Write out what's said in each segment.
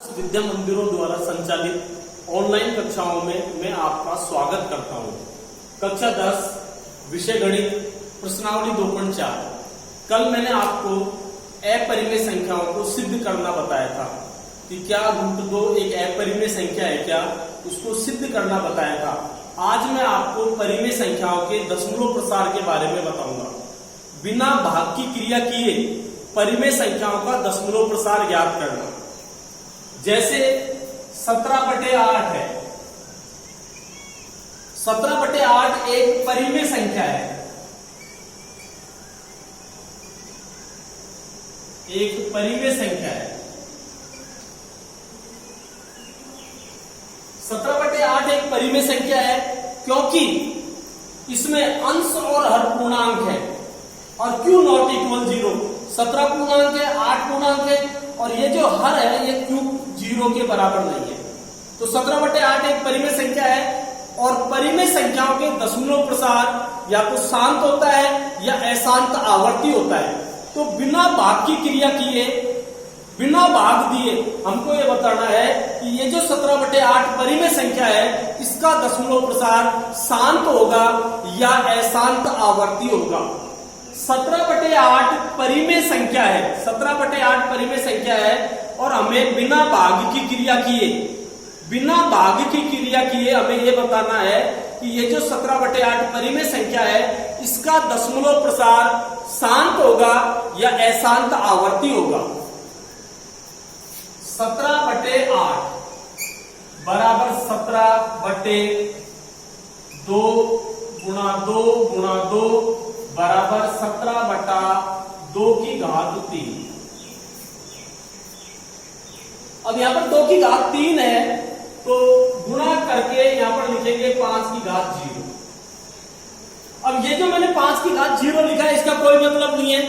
विद्या मंदिरों द्वारा संचालित ऑनलाइन कक्षाओं में मैं आपका स्वागत करता हूं। कक्षा 10 विषय गणित प्रश्नावली 2.4। कल मैंने आपको अपरिमेय संख्याओं को सिद्ध करना बताया था कि क्या √2 एक अपरिमेय संख्या है क्या, उसको सिद्ध करना बताया था। आज मैं आपको परिमेय संख्याओं के दशमलव प्रसार के बारे में बताऊंगा। बिना भाग की क्रिया किए परिमेय संख्याओं का दशमलव प्रसार ज्ञात करना। जैसे 17/8 है। 17/8 एक परिमेय संख्या है, एक परिमेय संख्या है। 17/8 एक परिमेय संख्या है क्योंकि इसमें अंश और हर पूर्णांक है। और क्यू नॉट इक्वल 0, 17 पूर्णांक है, 8 पूर्णांक है, और ये जो हर है ये क्यू 0 के बराबर नहीं है। तो 17/8 एक परिमेय संख्या है। और परिमेय संख्याओं के दशमलव प्रसार या तो शांत होता है या अशांत आवर्ती होता है। तो बिना भाग की क्रिया किए, बिना भाग दिए हमको ये बताना है कि ये जो 17/8 परिमेय संख्या है इसका दशमलव प्रसार शांत होगा या अशांत आवर्ती होगा। 17/8 परिमेय संख्या है, 17/8 परिमेय संख्या है। और हमें बिना भाग की क्रिया किए, बिना भाग की क्रिया किए हमें यह बताना है कि ये जो 17/8 परिमेय संख्या है इसका दशमलव प्रसार शांत होगा या अशांत आवर्ती होगा। 17/8 बराबर 17/2 गुणा 2 गुणा 2 बराबर 17/2 की घात 3। अब यहां पर 2 की घात 3 है तो गुणा करके यहां पर लिखेंगे 5 की घात 0। अब ये जो मैंने 5 की घात 0 लिखा है इसका कोई मतलब नहीं है,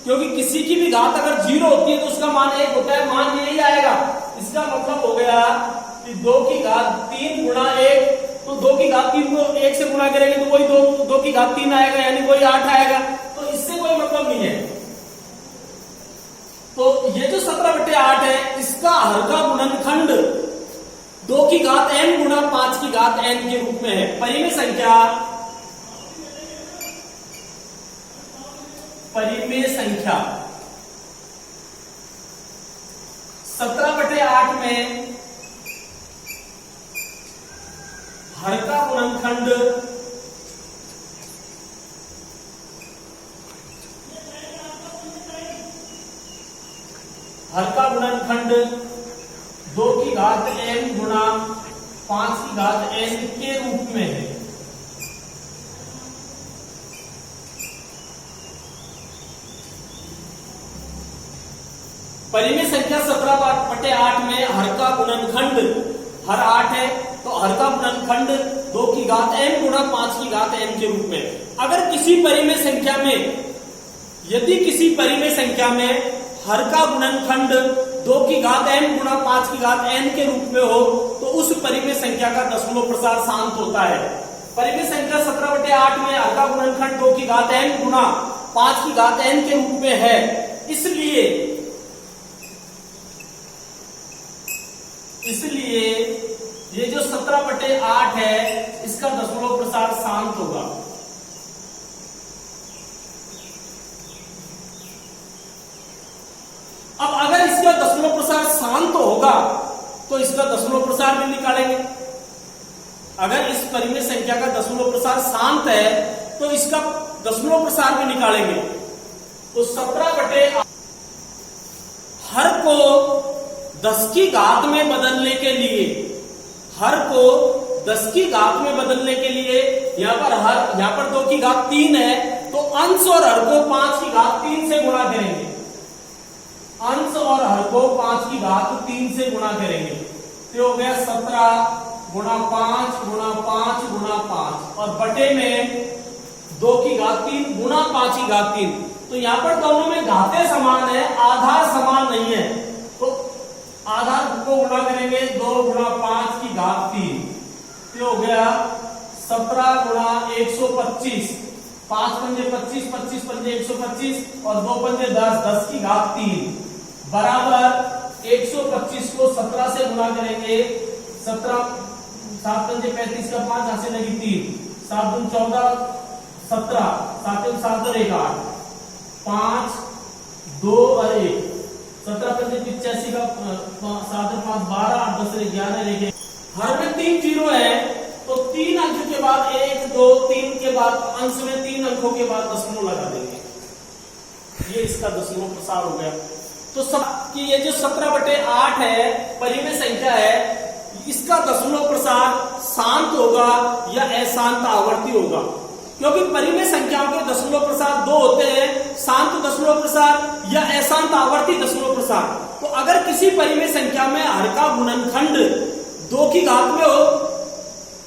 क्योंकि किसी की भी घात अगर 0 होती है तो उसका मान 1 होता है, मान यही आएगा। इसका मतलब हो गया कि 2 की घात 3 गुणा 1, तो 2 की घात 3 को 1 से गुणा करेंगे तो वही 2 की घात 3 आएगा, यानी वही 8 आएगा। तो इससे कोई मतलब नहीं है। तो ये जो 17/8 है इसका हर का गुणनखंड 2 की घात n गुणा 5 की घात n के रूप में है। परिमेय संख्या 17/8 में हर का गुणनखंड हर का गुणनखंड 2 की घात n गुणा 5 की घात n के रूप में है। परिमेय संख्या 17/8 में हर का गुणनखंड, हर 8 है तो हर का गुणनखंड 2 की घात n गुणा 5 की घात n के रूप में। अगर किसी परिमेय संख्या में, यदि किसी परिमेय संख्या में हर का गुणनखंड 2 की घात n गुणा 5 की घात n के रूप में हो तो उस परिमेय संख्या का दशमलव प्रसार शांत होता है। परिमेय संख्या 17/8 में हर का गुणनखंड 2 की घात n गुणा 5 की घात n के रूप में है, इसलिए ये जो 17/8 है इसका दशमलव प्रसार शांत होगा। अब अगर इसका दशमलव प्रसार शांत होगा तो इसका दशमलव प्रसार भी निकालेंगे। अगर इस परिमेय संख्या का दशमलव प्रसार शांत है तो इसका दशमलव प्रसार भी निकालेंगे। तो 17/8 हर को 10 की घात में बदलने के लिए, हर को 10 की घात में बदलने के लिए यहां पर 2 की घात 3 है तो अंश और हर को 5 की घात 3 से गुणा करेंगे। अंश और हर को 5 की घात 3 से गुणा करेंगे तो हो गया 17 गुणा 5 गुणा 5 गुणा 5 और बटे में 2 की घात 3 गुणा 5 की घात 3। तो यहां पर दोनों में घातें समान है, आधार समान नहीं है। तो आधार को गुणा करेंगे 2 गुणा 5 की घात 3 तो हो गया 17 गुणा 125, 5 पंजे 25, 25 पंजे 125 और 2 पंजे 10, 10 की घात 3 बराबर 125 को 17 से गुणा करेंगे, 17 7 पंजे 35 का 5 यहां से लगी 3, 7 दूनी 14 17, 7 7 और 1 8, 5 2 और 1, 17 पंजे 85 का 7 और 5 12, 8 10 और 11 लिखे। हर में 3 जीरो है तो 3 अंक के बाद 1 2 3 के बाद अंश में 3 अंकों के बाद दशमलव लगा देंगे। ये इसका दशमलव प्रसार हो गया। तो सब कि ये जो 17/8 है परिमेय संख्या है, इसका दशमलव प्रसार शांत होगा या अशांत आवर्ती होगा, क्योंकि परिमेय संख्याओं के दशमलव प्रसार दो होते हैं, शांत दशमलव प्रसार या अशांत आवर्ती दशमलव प्रसार। तो अगर किसी परिमेय संख्या में हर का गुणनखंड 2 की घात में हो,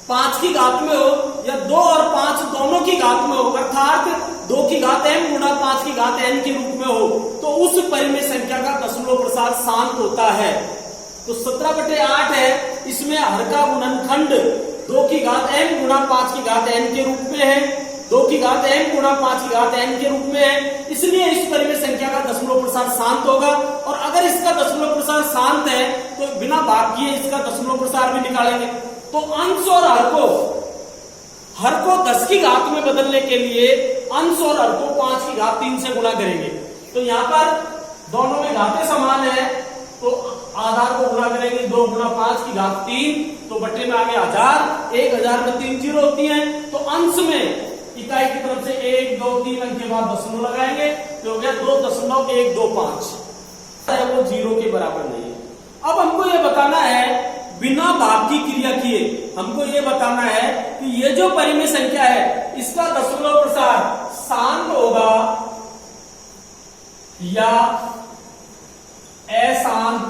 5 की घात में हो या 2 और 5 दोनों की घात में हो, अर्थात 2 की घात m गुणा 5 की घात n के रूप में हो, तो उस परिमेय संख्या का दशमलव प्रसार शांत होता है। तो 17/8 है, इसमें हर का गुणनखंड 2 की घात m गुणा 5 की घात n के रूप में है, 2 की घात m गुणा 5 की घात n के रूप में है, इसलिए इस परिमेय संख्या का दशमलव प्रसार शांत होगा। और अगर इसका दशमलव प्रसार शांत है तो बिना भाग किए इसका दशमलव प्रसार भी निकालेंगे। तो अंश और हर को 10 की घात में बदलने के लिए अंश और हर को 5 की घात 3 से गुणा करेंगे। तो यहां पर दोनों में घातें समान है, तो आधार को गुणा करेंगे, 2 गुणा 5 की घात 3, तो बट्टे में आगे 1000, 1000 में 3 जीरो होती है, तो अंश में इकाई की तरफ से 1 2 3 अंक के बाद दशमलव लगाएंगे, तो हो गया 2.125, वो जीरो के बराबर नहीं है। अब हमको ये बताना है, बिना भाग की क्रिया किए हमको ये बताना है कि ये जो परिमेय संख्या है इसका दशमलव प्रसार शांत होगा या अशांत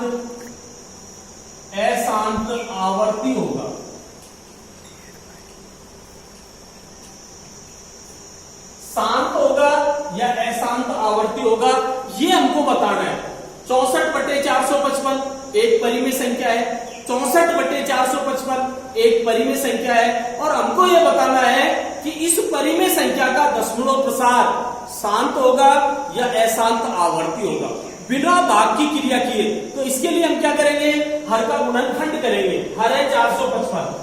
आवर्ती होगा। शांत होगा या अशांत आवर्ती होगा, ये हमको बताना है। 64/455 एक परिमेय संख्या है, 64/455 एक परिमेय संख्या है, और हमको यह बताना है कि इस परिमेय संख्या का दशमलव प्रसार शांत होगा या अशांत आवर्ती होगा, बिना भाग की क्रिया किए। तो इसके लिए हम क्या करेंगे, हर का गुणनखंड करेंगे। हर है 455,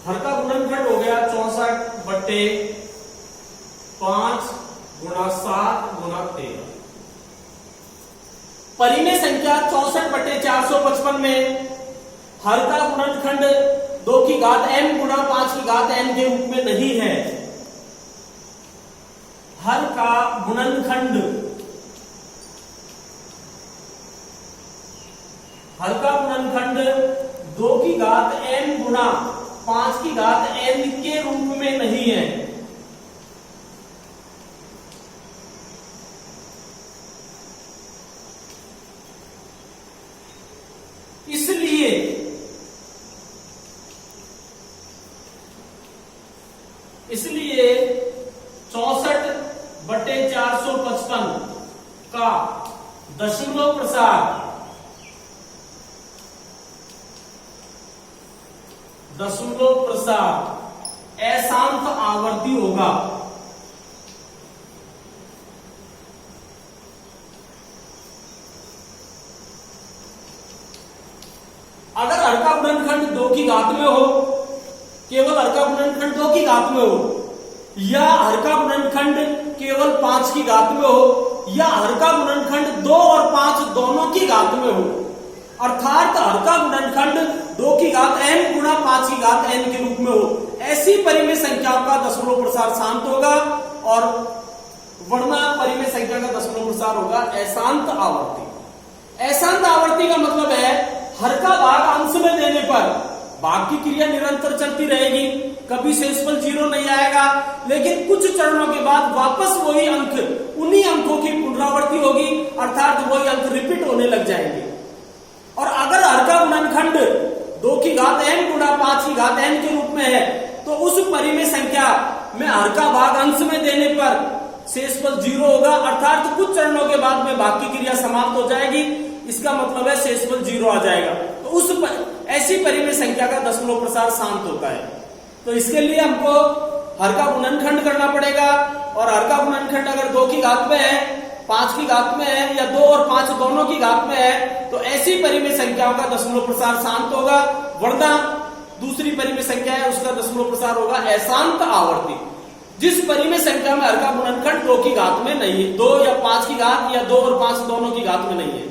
हर का गुणनखंड हो गया 64/5 गुणा 7 गुणा 13। परिमेय संख्या 64/455 में हर का गुणनखंड 2 की घात m गुणा 5 की घात n के रूप में नहीं है। हर का गुणनखंड 2 की घात m गुणा 5 की घात n के रूप में नहीं है। इसलिए 64/455 का दशमलव प्रसार अशांत आवर्ती होगा। अगर हर का गुणनखंड 2 की घात में हो, केवल हर का गुणनखंड 2 की घात में हो, या हर का गुणनखंड केवल 5 की घात में हो, या हर का गुणनखंड 2 और 5 दोनों की घात में हो, अर्थात हर का गुणनखंड 2 की घात m गुणा 5 की घात n के रूप में हो, ऐसी परिमेय संख्याओं का दशमलव प्रसार शांत होगा, और वरना परिमेय संख्या का दशमलव प्रसार होगा अशांत आवर्ती। अशांत आवर्ती का मतलब है हर का भाग अंश में देने पर भाग की क्रिया निरंतर चलती रहेगी, कभी शेषफल 0 नहीं आएगा, लेकिन कुछ चरणों के बाद वापस वही अंक, उन्हीं अंकों की पुनरावृत्ति होगी, अर्थात वही अंक रिपीट होने लग जाएंगे। और अगर हर का गुणनखंड 2 की घात m गुणा 5 की घात n के रूप में है, तो उस परिमेय संख्या में हर का भाग अंश में देने पर शेषफल 0 होगा, अर्थात कुछ चरणों के बाद में भाग की क्रिया समाप्त हो जाएगी, इसका मतलब है शेषफल 0 आ जाएगा। तो ऐसी परिमेय संख्या का दशमलव प्रसार शांत होता है। तो इसके लिए हमको हर का गुणनखंड करना पड़ेगा, और हर का गुणनखंड अगर 2 की घात में है, 5 की घात में है, या 2 और 5 दोनों की घात में है, तो ऐसी परिमेय संख्याओं का दशमलव प्रसार शांत होगा। वरना दूसरी परिमेय संख्या है, उसका दशमलव प्रसार होगा अशांत आवर्ती। जिस परिमेय संख्या में हर का गुणनखंड 2 की घात में नहीं है, 2 या 5 की घात, या 2 और 5 दोनों की घात में नहीं है,